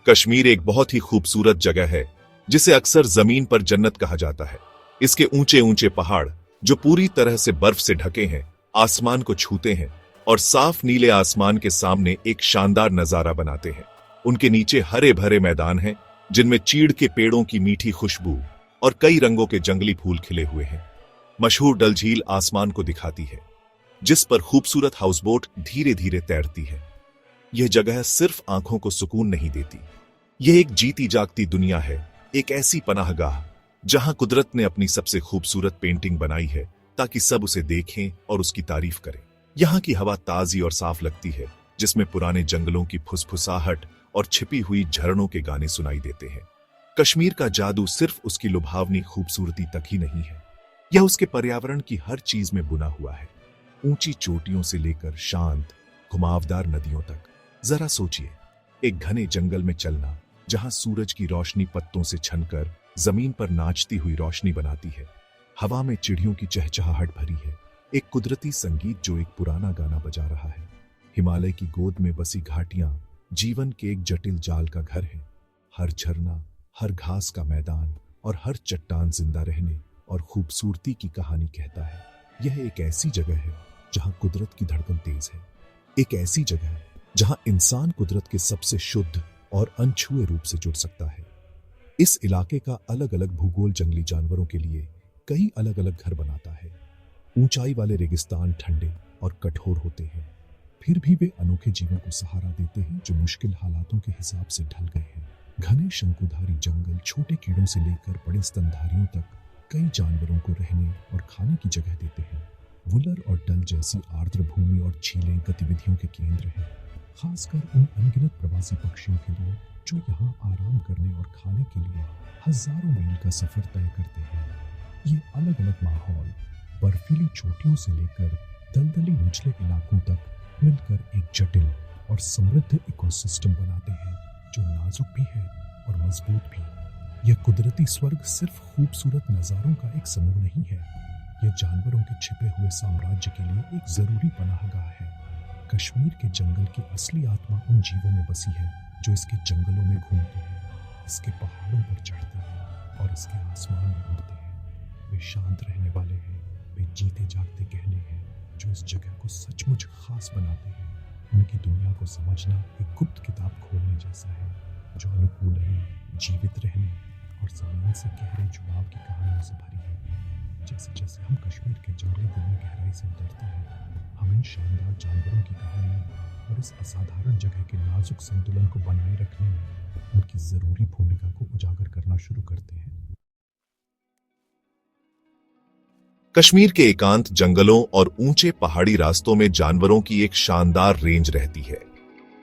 कश्मीर एक बहुत ही खूबसूरत जगह है जिसे अक्सर जमीन पर जन्नत कहा जाता है। इसके ऊंचे ऊंचे पहाड़ जो पूरी तरह से बर्फ से ढके हैं, आसमान को छूते हैं और साफ नीले आसमान के सामने एक शानदार नजारा बनाते हैं। उनके नीचे हरे भरे मैदान हैं जिनमें चीड़ के पेड़ों की मीठी खुशबू और कई रंगों के जंगली फूल खिले हुए हैं। मशहूर डल झील आसमान को दिखाती है जिस पर खूबसूरत हाउसबोट धीरे धीरे तैरती है। यह जगह सिर्फ आंखों को सुकून नहीं देती, यह एक जीती जागती दुनिया है, एक ऐसी पनाहगाह जहां कुदरत ने अपनी सबसे खूबसूरत पेंटिंग बनाई है ताकि सब उसे देखें और उसकी तारीफ करें। यहाँ की हवा ताजी और साफ लगती है जिसमें पुराने जंगलों की फुसफुसाहट और छिपी हुई झरनों के गाने सुनाई देते हैं। कश्मीर का जादू सिर्फ उसकी लुभावनी खूबसूरती तक ही नहीं है, यह उसके पर्यावरण की हर चीज में बुना हुआ है। ऊंची चोटियों से लेकर शांत घुमावदार नदियों तक। जरा सोचिए, एक घने जंगल में चलना जहां सूरज की रोशनी पत्तों से छनकर जमीन पर नाचती हुई रोशनी बनाती है। हवा में चिड़ियों की चहचहाहट भरी है, एक कुदरती संगीत जो एक पुराना गाना बजा रहा है। हिमालय की गोद में बसी घाटियां जीवन के एक जटिल जाल का घर है। हर झरना, हर घास का मैदान और हर चट्टान जिंदा रहने और खूबसूरती की कहानी कहता है। यह एक ऐसी जगह है जहां कुदरत की धड़कन तेज है, एक ऐसी जगह है जहां इंसान कुदरत के सबसे शुद्ध और अनछुए रूप से जुड़ सकता है। इस इलाके का अलग अलग भूगोल जंगली जानवरों के लिए कई अलग अलग घर बनाता है। ऊंचाई वाले रेगिस्तान ठंडे और कठोर होते हैं, फिर भी वे अनोखे जीवन को सहारा देते हैं जो मुश्किल हालातों के हिसाब से ढल गए हैं। घने शंकुधारी जंगल छोटे कीड़ों से लेकर बड़े स्तनधारियों तक कई जानवरों को रहने और खाने की जगह देते हैं। वुलर और डल जैसी आर्द्र भूमि और झीलें गतिविधियों के केंद्र हैं, खासकर उन अनगिनत प्रवासी पक्षियों के लिए जो यहाँ आराम करने और खाने के लिए हजारों मील का सफर तय करते हैं। ये अलग अलग माहौल बर्फीली चोटियों से लेकर दलदली निचले इलाकों तक मिलकर एक जटिल और समृद्ध इकोसिस्टम बनाते हैं जो नाजुक भी है और मजबूत भी। यह कुदरती स्वर्ग सिर्फ खूबसूरत नज़ारों का एक समूह नहीं है, यह जानवरों के छिपे हुए साम्राज्य के लिए एक जरूरी पनाहगाह है। कश्मीर के जंगल की असली आत्मा उन जीवों में बसी है जो इसके जंगलों में घूमते हैं, इसके पहाड़ों पर चढ़ते हैं और इसके आसमान में उड़ते हैं। वे शांत रहने वाले हैं, वे जीते जागते कहने हैं जो इस जगह को सचमुच खास बनाते हैं। उनकी दुनिया को समझना एक गुप्त किताब खोलने जैसा है जो अनुकूल है, जीवित रहने और जमीन से गहरे जुड़ाव की कहानियों से भरी है। जैसे जैसे हम कश्मीर के जंगली दिल में गहराई से उतरते हैं, हम इन शानदार जानवरों की कहानी और इस असाधारण जगह के नाजुक संतुलन को बनाए रखने में उनकी जरूरी भूमिका को उजागर करना शुरू करते हैं। कश्मीर के एकांत जंगलों और ऊंचे पहाड़ी रास्तों में जानवरों की एक शानदार रेंज रहती है।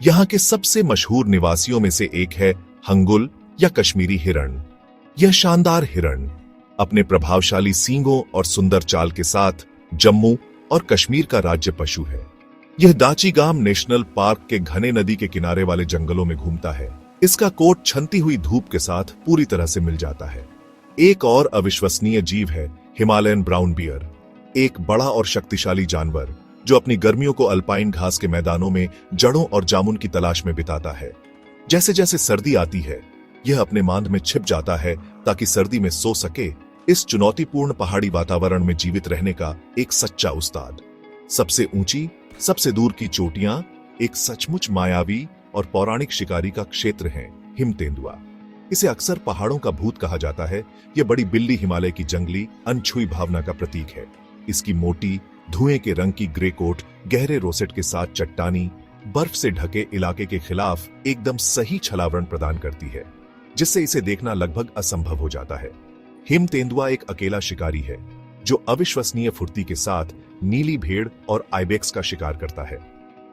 यहाँ के सबसे मशहूर निवासियों में से एक है हंगुल या कश्मीरी हिरण। यह शानदार हिरण अपने प्रभावशाली सींगों और सुंदर चाल के साथ जम्मू और कश्मीर का राज्य पशु है। यह दाचीगाम नेशनल पार्क के घने नदी के किनारे वाले जंगलों में घूमता है। इसका कोट छनती हुई धूप के साथ पूरी तरह से मिल जाता है। एक और अविश्वसनीय जीव है हिमालयन ब्राउन बियर, एक बड़ा और शक्तिशाली जानवर जो अपनी गर्मियों को अल्पाइन घास के मैदानों में जड़ों और जामुन की तलाश में बिताता है। जैसे जैसे सर्दी आती है, यह अपने मांद में छिप जाता है ताकि सर्दी में सो सके। इस चुनौतीपूर्ण पहाड़ी वातावरण में जीवित रहने का एक सच्चा उस्ताद। सबसे ऊंची, सबसे दूर की चोटियां एक सचमुच मायावी और पौराणिक शिकारी का क्षेत्र है। हिम तेंदुआ, इसे अक्सर पहाड़ों का भूत कहा जाता है। यह बड़ी बिल्ली हिमालय की जंगली अनछुई भावना का प्रतीक है। इसकी मोटी धुएं के रंग की ग्रे कोट गहरे रोसेट के साथ चट्टानी बर्फ से ढके इलाके के खिलाफ एकदम सही छलावरण प्रदान करती है, जिससे इसे देखना लगभग असंभव हो जाता है। हिम तेंदुआ एक अकेला शिकारी है जो अविश्वसनीय फुर्ती के साथ नीली भेड़ और आइबेक्स का शिकार करता है।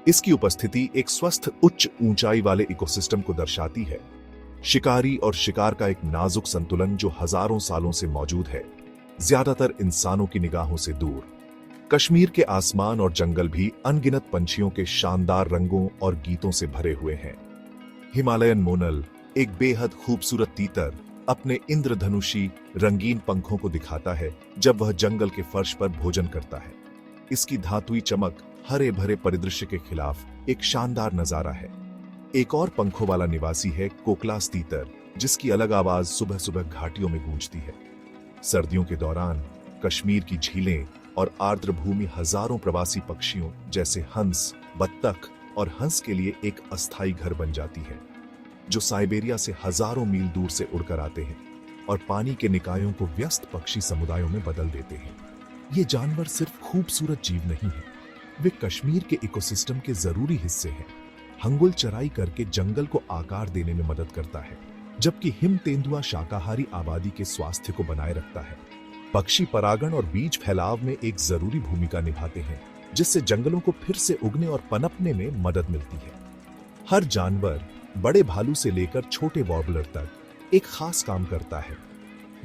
इसकी उपस्थिति एक स्वस्थ उच्च ऊंचाई वाले इकोसिस्टम को दर्शाती है। शिकारी और शिकार का एक नाजुक संतुलन जो हजारों सालों से मौजूद है, ज्यादातर इंसानों की निगाहों से दूर। कश्मीर के आसमान और जंगल भी अनगिनत पंछियों के शानदार रंगों और गीतों से भरे हुए हैं। हिमालयन मोनल, एक बेहद खूबसूरत तीतर, अपने इंद्रधनुषी रंगीन पंखों को दिखाता है जब वह जंगल के फर्श पर भोजन करता है। इसकी धातुई चमक हरे भरे परिदृश्य के खिलाफ एक शानदार नजारा है। एक और पंखों वाला निवासी है कोकलास तीतर, जिसकी अलग आवाज सुबह सुबह घाटियों में गूंजती है। सर्दियों के दौरान कश्मीर की झीलें और आर्द्र भूमि हजारों प्रवासी पक्षियों जैसे हंस, बत्तख और हंस के लिए एक अस्थायी घर बन जाती है, जो साइबेरिया से हजारों मील दूर से उड़कर आते हैं और पानी के निकायों को व्यस्त पक्षी समुदायों में बदल देते हैं। ये जानवर सिर्फ खूबसूरत जीव नहीं है, वे कश्मीर के इकोसिस्टम के जरूरी हिस्से हैं। हंगुल चराई करके जंगल को आकार देने में मदद करता है, जबकि हिम तेंदुआ शाकाहारी आबादी के स्वास्थ्य को बनाए रखता है। पक्षी परागण और बीज फैलाव में एक जरूरी भूमिका निभाते हैं, जिससे जंगलों को फिर से उगने और पनपने में मदद मिलती है। हर जानवर, बड़े भालू से लेकर छोटे वॉर्बलर तक, एक खास काम करता है।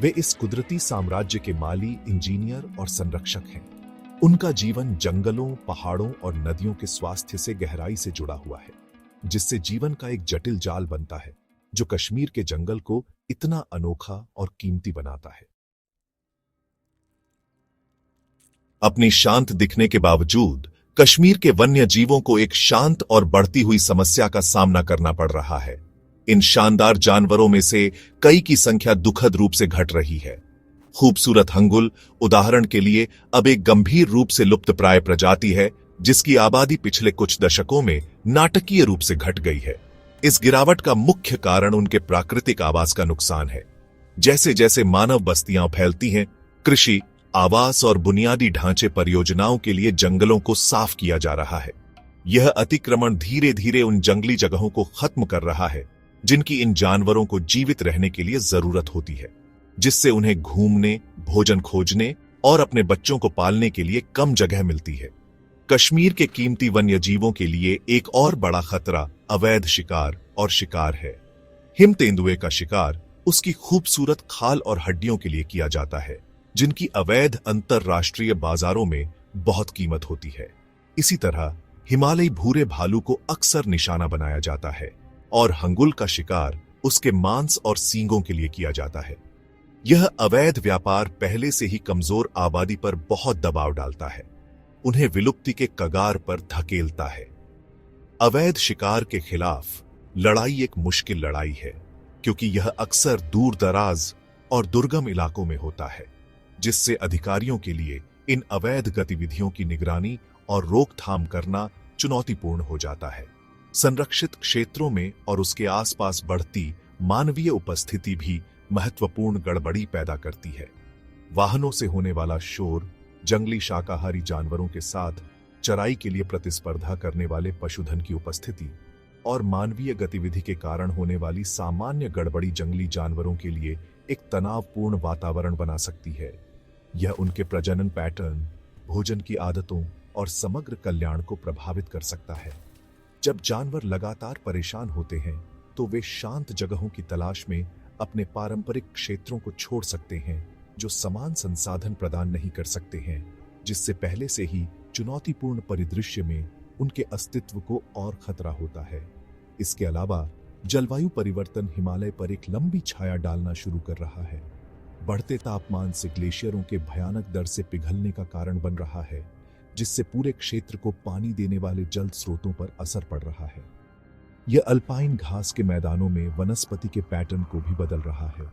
वे इस कुदरती साम्राज्य के माली, इंजीनियर और संरक्षक हैं। उनका जीवन जंगलों, पहाड़ों और नदियों के स्वास्थ्य से गहराई से जुड़ा हुआ है, जिससे जीवन का एक जटिल जाल बनता है, जो कश्मीर के जंगल को इतना अनोखा और कीमती बनाता है। अपनी शांत दिखने के बावजूद कश्मीर के वन्य जीवों को एक शांत और बढ़ती हुई समस्या का सामना करना पड़ रहा है। इन शानदार जानवरों में से कई की संख्या दुखद रूप से घट रही है। खूबसूरत हंगुल, उदाहरण के लिए, अब एक गंभीर रूप से लुप्तप्राय प्रजाति है, जिसकी आबादी पिछले कुछ दशकों में नाटकीय रूप से घट गई है। इस गिरावट का मुख्य कारण उनके प्राकृतिक आवास का नुकसान है। जैसे जैसे मानव बस्तियां फैलती हैं, कृषि, आवास और बुनियादी ढांचे परियोजनाओं के लिए जंगलों को साफ किया जा रहा है। यह अतिक्रमण धीरे धीरे उन जंगली जगहों को खत्म कर रहा है, जिनकी इन जानवरों को जीवित रहने के लिए जरूरत होती है, जिससे उन्हें घूमने, भोजन खोजने और अपने बच्चों को पालने के लिए कम जगह मिलती है। कश्मीर के कीमती वन्य जीवों के लिए एक और बड़ा खतरा अवैध शिकार और शिकार है। हिम तेंदुए का शिकार उसकी खूबसूरत खाल और हड्डियों के लिए किया जाता है, जिनकी अवैध अंतरराष्ट्रीय बाजारों में बहुत कीमत होती है। इसी तरह हिमालयी भूरे भालू को अक्सर निशाना बनाया जाता है और हंगुल का शिकार उसके मांस और सींगों के लिए किया जाता है। यह अवैध व्यापार पहले से ही कमजोर आबादी पर बहुत दबाव डालता है, उन्हें विलुप्ति के कगार पर धकेलता है। अवैध शिकार के खिलाफ लड़ाई एक मुश्किल लड़ाई है, क्योंकि यह अक्सर दूर दराज और दुर्गम इलाकों में होता है, जिससे अधिकारियों के लिए इन अवैध गतिविधियों की निगरानी और रोकथाम करना चुनौतीपूर्ण हो जाता है। संरक्षित क्षेत्रों में और उसके आसपास बढ़ती मानवीय उपस्थिति भी महत्वपूर्ण गड़बड़ी पैदा करती है। वाहनों से होने वाला शोर, जंगली शाकाहारी जानवरों के साथ चराई के लिए प्रतिस्पर्धा करने वाले पशुधन की उपस्थिति और मानवीय गतिविधि के कारण होने वाली सामान्य गड़बड़ी जंगली जानवरों के लिए एक तनावपूर्ण वातावरण बना सकती है। यह उनके प्रजनन पैटर्न, भोजन की आदतों और समग्र कल्याण को प्रभावित कर सकता है। जब जानवर लगातार परेशान होते हैं, तो वे शांत जगहों की तलाश में अपने पारंपरिक क्षेत्रों को छोड़ सकते हैं, जो समान संसाधन प्रदान नहीं कर सकते हैं, जिससे पहले से ही चुनौतीपूर्ण परिदृश्य में उनके अस्तित्व को और खतरा होता है। इसके अलावा जलवायु परिवर्तन हिमालय पर एक लंबी छाया डालना शुरू कर रहा है। बढ़ते तापमान से ग्लेशियरों के भयानक दर से पिघलने का कारण बन रहा है, जिससे पूरे क्षेत्र को पानी देने वाले जल स्रोतों पर असर पड़ रहा है। यह अल्पाइन घास के मैदानों में वनस्पति के पैटर्न को भी बदल रहा है,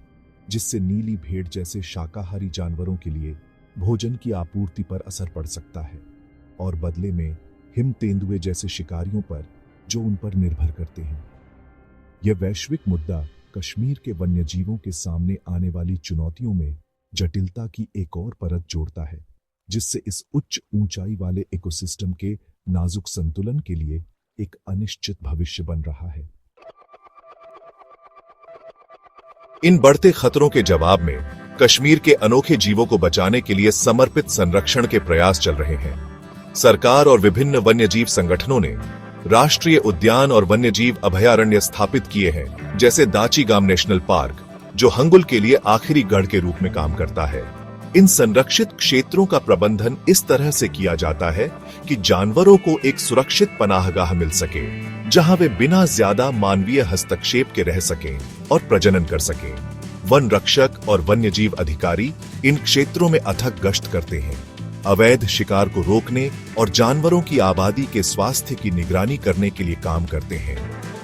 जिससे नीली भेड़ जैसे शाकाहारी जानवरों के लिए भोजन की आपूर्ति पर असर पड़ सकता है, और बदले में हिम तेंदुए जैसे शिकारियों पर जो उन पर निर्भर करते हैं। यह वैश्विक मुद्दा कश्मीर के वन्यजीवों के सामने आने वाली चुनौतियों में जटिलता की एक और परत जोड़ता है, जिससे इस उच्च ऊंचाई वाले इकोसिस्टम के नाजुक संतुलन के लिए एक अनिश्चित भविष्य बन रहा है। इन बढ़ते खतरों के जवाब में कश्मीर के अनोखे जीवों को बचाने के लिए समर्पित संरक्षण के प्रयास चल रहे हैं। सरकार और विभिन्न वन्यजीव संगठनों ने राष्ट्रीय उद्यान और वन्यजीव अभयारण्य स्थापित किए हैं, जैसे दाचीगाम नेशनल पार्क, जो हंगुल के लिए आखिरी गढ़ के रूप में काम करता है। इन संरक्षित क्षेत्रों का प्रबंधन इस तरह से किया जाता है कि जानवरों को एक सुरक्षित पनाहगाह मिल सके, जहां वे बिना ज्यादा मानवीय हस्तक्षेप के रह सकें और प्रजनन कर सकें। वन रक्षक और वन्यजीव अधिकारी इन क्षेत्रों में अथक गश्त करते हैं, अवैध शिकार को रोकने और जानवरों की आबादी के स्वास्थ्य की निगरानी करने के लिए काम करते हैं।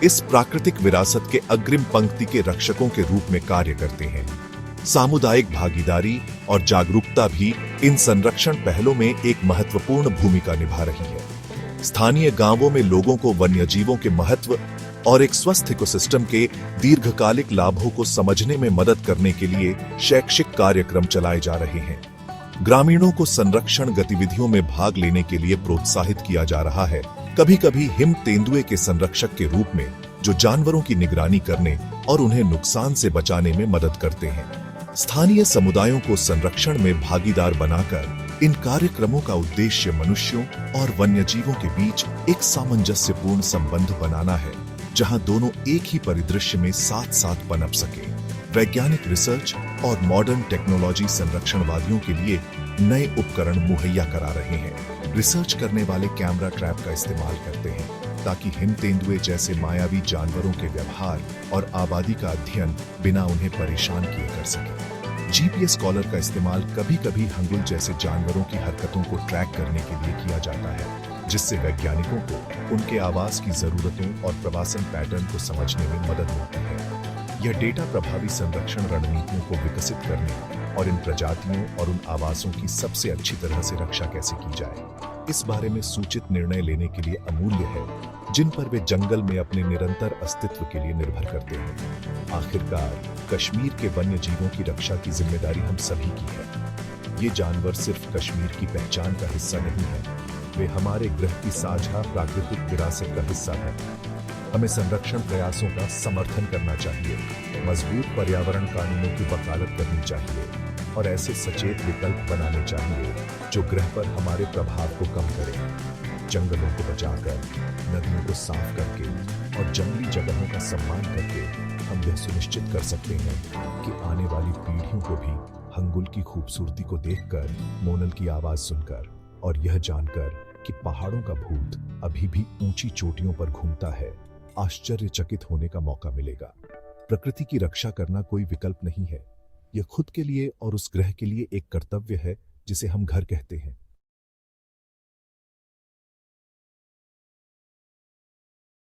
इस प्राकृतिक विरासत के अग्रिम पंक्ति के रक्षकों के रूप में कार्य करते हैं। सामुदायिक भागीदारी और जागरूकता भी इन संरक्षण पहलों में एक महत्वपूर्ण भूमिका निभा रही है। स्थानीय गांवों में लोगों को वन्यजीवों के महत्व और एक स्वस्थ इकोसिस्टम के दीर्घकालिक लाभों को समझने में मदद करने के लिए शैक्षिक कार्यक्रम चलाए जा रहे हैं। ग्रामीणों को संरक्षण गतिविधियों में भाग लेने के लिए प्रोत्साहित किया जा रहा है। कभी कभी हिम तेंदुए के संरक्षक के रूप में, जो जानवरों की निगरानी करने और उन्हें नुकसान से बचाने में मदद करते हैं। स्थानीय समुदायों को संरक्षण में भागीदार बनाकर इन कार्यक्रमों का उद्देश्य मनुष्यों और वन्यजीवों के बीच एक सामंजस्यपूर्ण संबंध बनाना है, जहां दोनों एक ही परिदृश्य में साथ साथ पनप सके। वैज्ञानिक रिसर्च और मॉडर्न टेक्नोलॉजी संरक्षणवादियों के लिए नए उपकरण मुहैया करा रहे हैं। रिसर्च करने वाले कैमरा ट्रैप का इस्तेमाल करते हैं ताकि हिम तेंदुए जैसे मायावी जानवरों के व्यवहार और आबादी का अध्ययन बिना उन्हें परेशान किए कर सके। जीपीएस कॉलर का इस्तेमाल कभी कभी हंगुल जैसे जानवरों की हरकतों को ट्रैक करने के लिए किया जाता है, जिससे वैज्ञानिकों को उनके आवास की जरूरतों और प्रवासन पैटर्न को समझने में मदद मिलती है। यह डेटा प्रभावी संरक्षण रणनीतियों को विकसित करने और इन प्रजातियों और उन आवासों की सबसे अच्छी तरह से रक्षा कैसे की जाए, इस बारे में सूचित निर्णय लेने के लिए अमूल्य है, जिन पर वे जंगल में अपने निरंतर अस्तित्व के लिए निर्भर करते हैं। आखिरकार कश्मीर के वन्य जीवों की रक्षा की जिम्मेदारी हम सभी की है। ये जानवर सिर्फ कश्मीर की पहचान का हिस्सा नहीं है, वे हमारे ग्रह की साझा प्राकृतिक विरासत का हिस्सा है। हमें संरक्षण प्रयासों का समर्थन करना चाहिए, मजबूत पर्यावरण कानूनों की वकालत करनी चाहिए और ऐसे सचेत विकल्प बनाने चाहिए जो ग्रह पर हमारे प्रभाव को कम करें। जंगलों को बचाकर, नदियों को साफ करके और जंगली जगहों का सम्मान करके हम यह सुनिश्चित कर सकते हैं कि आने वाली पीढ़ियों को भी हंगुल की खूबसूरती को देखकर, मोनल की आवाज सुनकर और यह जानकर कि पहाड़ों का भूत अभी भी ऊंची चोटियों पर घूमता है, आश्चर्यचकित होने का मौका मिलेगा। प्रकृति की रक्षा करना कोई विकल्प नहीं है, यह खुद के लिए और उस ग्रह के लिए एक कर्तव्य है जिसे हम घर कहते हैं।